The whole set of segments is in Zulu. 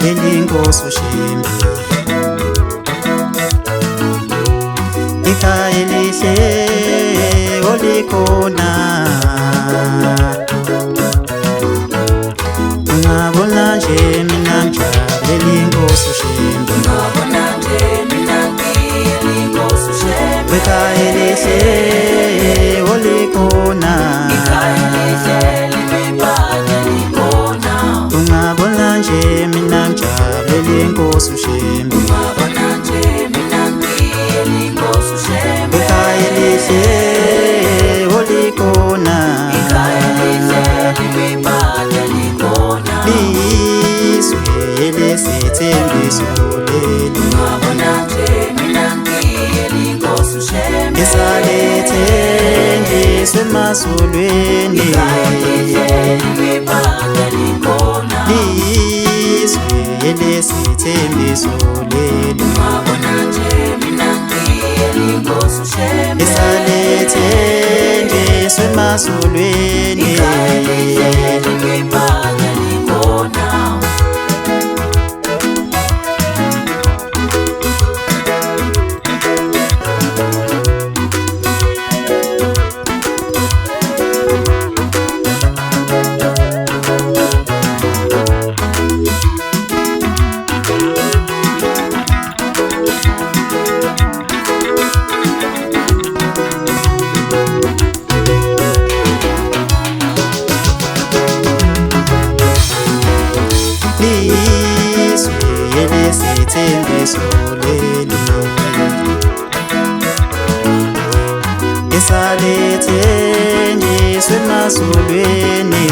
elinkosi ushimbi ikhaya elihle olikhona ungabona nje mina ngijabule inkosi ushimbi ungabona nje mina ngiyile inkosi ushembe ikhaya elihle olikhona ikhaya lihle limibhade likhona ungabona nje mina ngijabule inkosi ushimbi ungabona nje mina ngiyile inkosi ushembe ikhaya elihle olikhona ikhaya lihle limibhade likhona lizwe lesithembiso leli ungabona nje mina ngiyile inkosi ushembe esalethenjiswe emazulwini ikhaya lihle limibhade likhona lizwe lesithembiso leli ungabona nje mina ngiyile inkosi ushembe esalethenjiswe emazulwini ikhaya lihle limibhade likhona lizwe lesithembiso leli esalethenjiswe emazulwini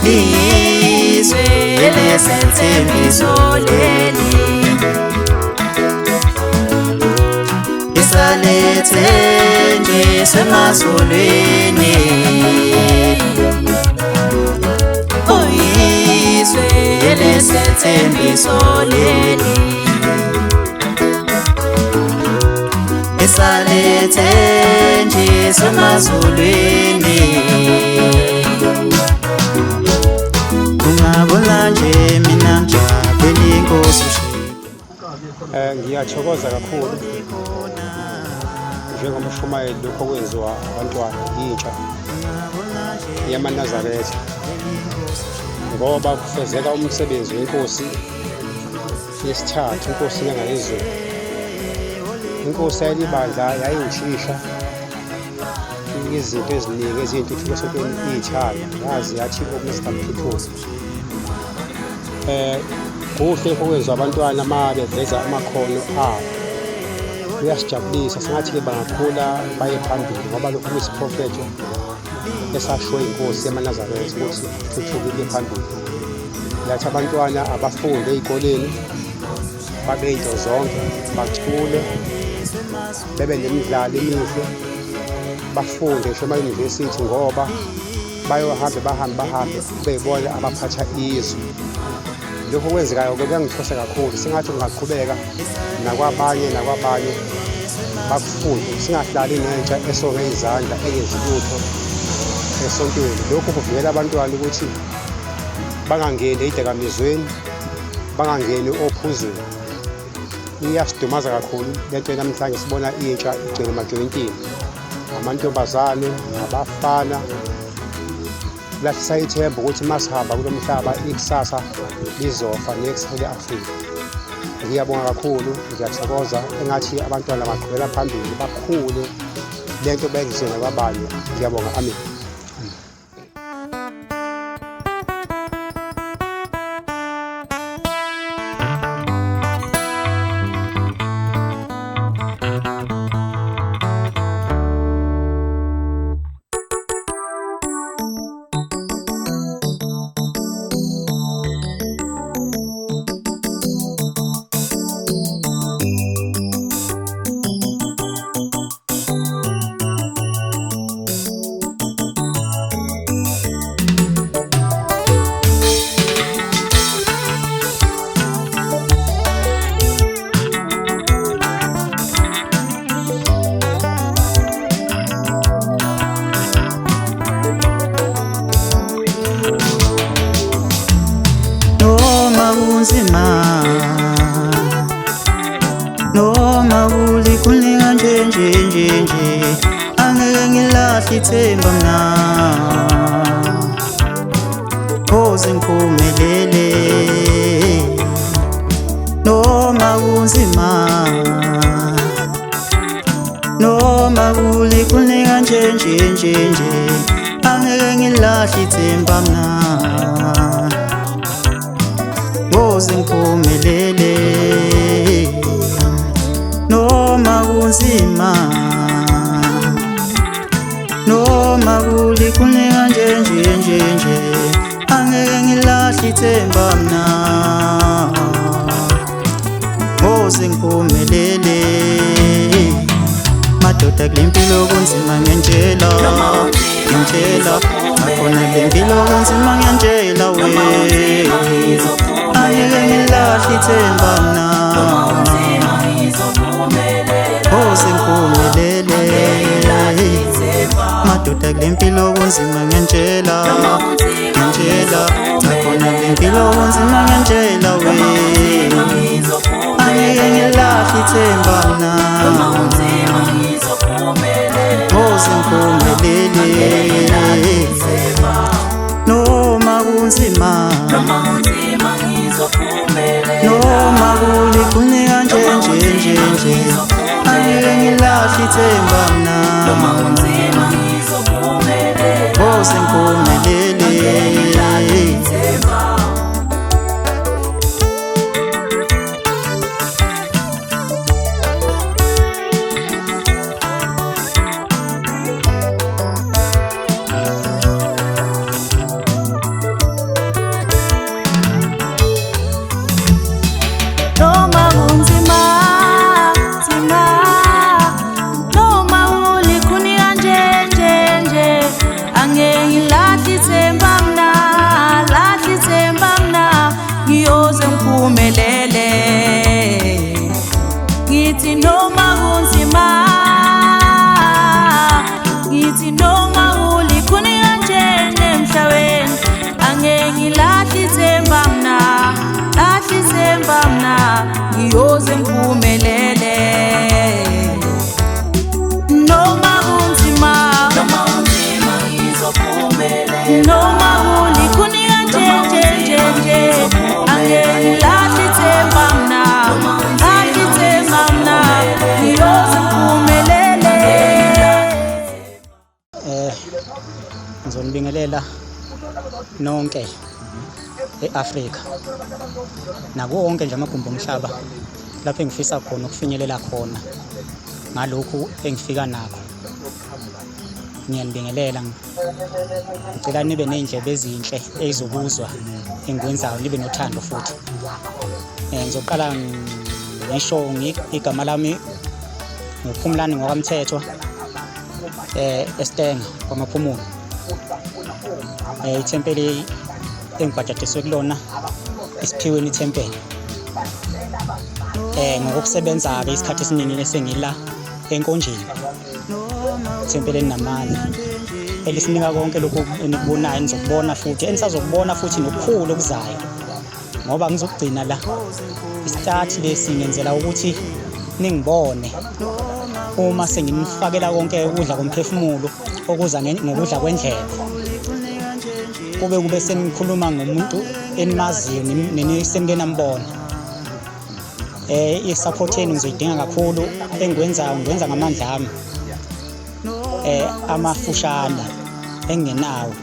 lizwe lesithembiso leli esalethenjiswe emazulwini izwe lesithembiso leli esalethenjiswe emazulwini ungabona nje mina ngijabule inkosi ushimbi Ngiyathokoza kakhulu njengomshumayeli lokho kwenziwa abantwana intsha yamaNazaretha ngoba kufezeka umsebenzi wenkosi yesithathu inkosi yangayizulu inkosi yayibandla yayingishisha izinto eziningi eziyintuthuko esontweni iy'thalo yazi yathi okumr Mthethwa kuhle okwenziwa abantwana uma beveza amakhono abo kuyasijabulisa singathi-ke bangakhula baye phambili ngoba lokhu kuyisiprofetho esashiwo inkosi yamaNazaretha ukuthi thuthukile phambili yathi abantwana abafunde ey'koleni babey'nto zonke bacule bebe nemidlalo emihle bafunde ngisho emayunivesithi ngoba bahambe beyibona abaphatha izwe lokho kwenzekayo-ke kuyangithosa kakhulu singathi kungaqhubeka nakwabanye bakufunde singahlali nentsha esonge izandla engenzi lutho esontweni lokhu kuvikela abantwana ukuthi bangangeni ey'dakamizweni bangangeni ophuzweni iyasidumaza kakhulu lento namhlanje sibona intsha igcwele emajoyintini amantombazane nabafana lahlisa ithemba ukuthi masihamba kulo mhlaba ikusasa lizofa nekusasa le-Afrika ngiyabonga kakhulu ngiyathokoza engathi abantwana baqhubela phambili bakhule lento benziswe nakwabanye ngiyabonga amen nje angeke ngilahle ithemba mina phoze ngiphumelele noma kunzima noma kulikhuni kanje nje angeke ngilahle ithemba mina phoze ngiphumelele noma kunzima noma kulikhuni kanje nje angeke ngilahle ithemba mina phoze ngiphumelele madoda kule mpilo kunzima ngiyantshela akhona kule mpilo kunzima ngiyantshela we angeke ngilahle ithemba mina phoze ngiphumelele madoda kule mpilo kunzima ngiyantshela akhona kule mpilo kunzima ngiyantshela we angeke ngilahle ithemba mina phoze ngiphumelele noma kunzima noma kulikhuni kanje nje angeke ngilahle ithemba mina phoze ngiphumelele noma kunzima noma ulikhuni kanje angeke ngilahle ithemba mina ngiyoze ngiphumelele ngithi noma kunzima ngithi noma ulikhuni kanje emhlabeni angeke ngilahle ithemba mina ngiyoze ngiphumelele noma kunzima noma kulikhuni kanje angeke ngilahle ithemba mina ngiyoze ngiphumelele ngizonibingelela nonke e-Afrika nakuwo wonke nje amagumbi omhlaba lapho engifisa khona ukufinyelela khona ngalokhu engifika nakho. Ngiyanibingelela, ngicela nibe nezindlebe ezinhle ezokuzwa engikwenzayo, nibe nothando futhi. Ngizoqala ngisho igama lami nguPhumlani ngokwamthetho eStenga kwaMaphumulo. Ithempeli engibhadadiswe kulona Isiphiweni ithempeli. Ngokusebenza-ke isikhathi esiningi esengila enkonjeni, ithempeli elinamandla elisinika konke lokhu enikubonayo, enizokubona futhi enisazokubona futhi nokukhulu okuzayo, ngoba ngizokugcina la isithathi lesi ngenzela ukuthi ningibone uma senginifakela konke ukudla komphefumulo okuza ngokudla kwendlebe, kube senikhuluma ngomuntu enimaziyo nenisengenambona. I-support yenu ngizoyidinga kakhulu. Engikwenzayo ngikwenza ngamandla ami amafushane engenawo,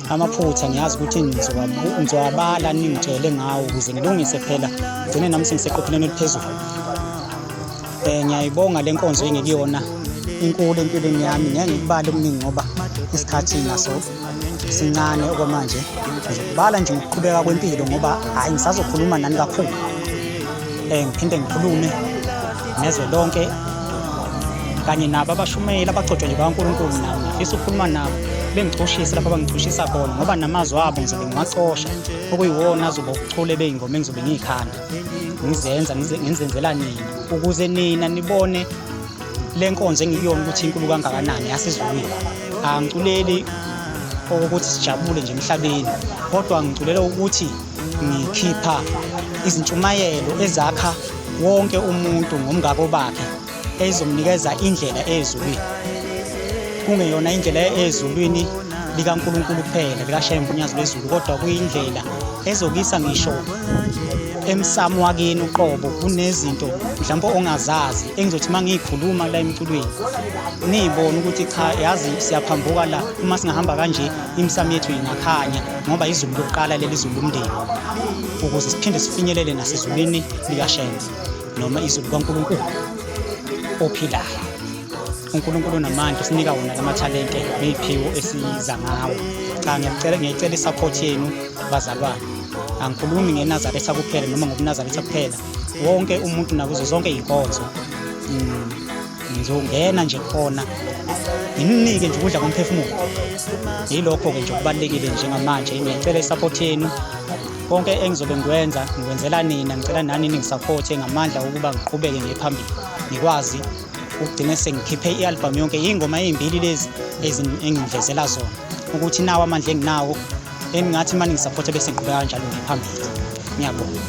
amaphutha ngiyazi ukuthi ngizowabala ningitshele ngawo ukuze ngilungise phela ngigcine nami sengiseqophelweni eliphezulu. Ngiyayibonga le nkonzo engikuyona inkulu empilweni yami, ngeke ngikubale okuningi ngoba isikhathi naso sincane okwamanje. Ngizokubala nje ngokuqhubeka kwempilo ngoba hayi ngisazokhuluma nani kakhulu. Ngiphinde ngikhulume nezwe lonke kanye nabo abashumeli abagcotshwa nje kaNkulunkulu, nabo ngifisa ukukhuluma nabo bengicoshise lapho abangicoshisa khona, ngoba namazwi abo ngizobe ngiwacosha okuyiwona azoba ubuchule bey'ngoma engizobe ngiyikhanda ngizenzela nina ukuze nina nibone le nkonzo engiyona ukuthi inkulu kangakanani yasezulwini. Angiculeli ukuthi sijabule nje emhlabeni, kodwa ngiculela ukuthi ngikhipha izintshumayelo ezakha wonke umuntu ngomngako bakhe ezomnikeza indlela ezulwini, kungeyona indlela ezulwini likaNkulunkulu kuphela likaShaya Mgunyazi lwezulu, kodwa kuyindlela ezokisa ngisho emsamo wakini uqobo. Kunezinto mhlawumbe ongazazi engizothi uma ngiyikhuluma la emculweni niyibone ukuthi cha, yazi siyaphambuka la, uma singahamba kanje imsamo yethu ingakhanya ngoba izulu lokuqala leli izulu lomndeni, ukuze siphinde sifinyelele nasezulwini likaShaya noma izulu kaNkulunkulu ophilayo. uNkulunkulu namandla sinika wona lamathalente neziphiwo esiza ngawo. Cha, ngiyacela isupport yenu bazalwane. Angikhulumi ngeNazaretha kuphela noma ngobuNazaretha kuphela, wonke umuntu nakuzo zonke inkonzo. Ngizongena nje khona nginike nje ukudla komphefumulo. Yilokho-ke nje okubalulekile njengamanje. Ngiyacela isupport yenu. Konke engizobe ngikwenza ngikwenzela nina, ngicela nani ningisupporte ngamandla ukuba ngiqhubeke ngiye phambili, ngikwazi ukugcina sengikhiphe i-album yonke ingoma ezimbili lezi enginivezela zona, ukuthi nawo amandla enginawo engathi manje ngisupporte bese ngiqhubeka kanjalo ngiphambili. Ngiyabonga.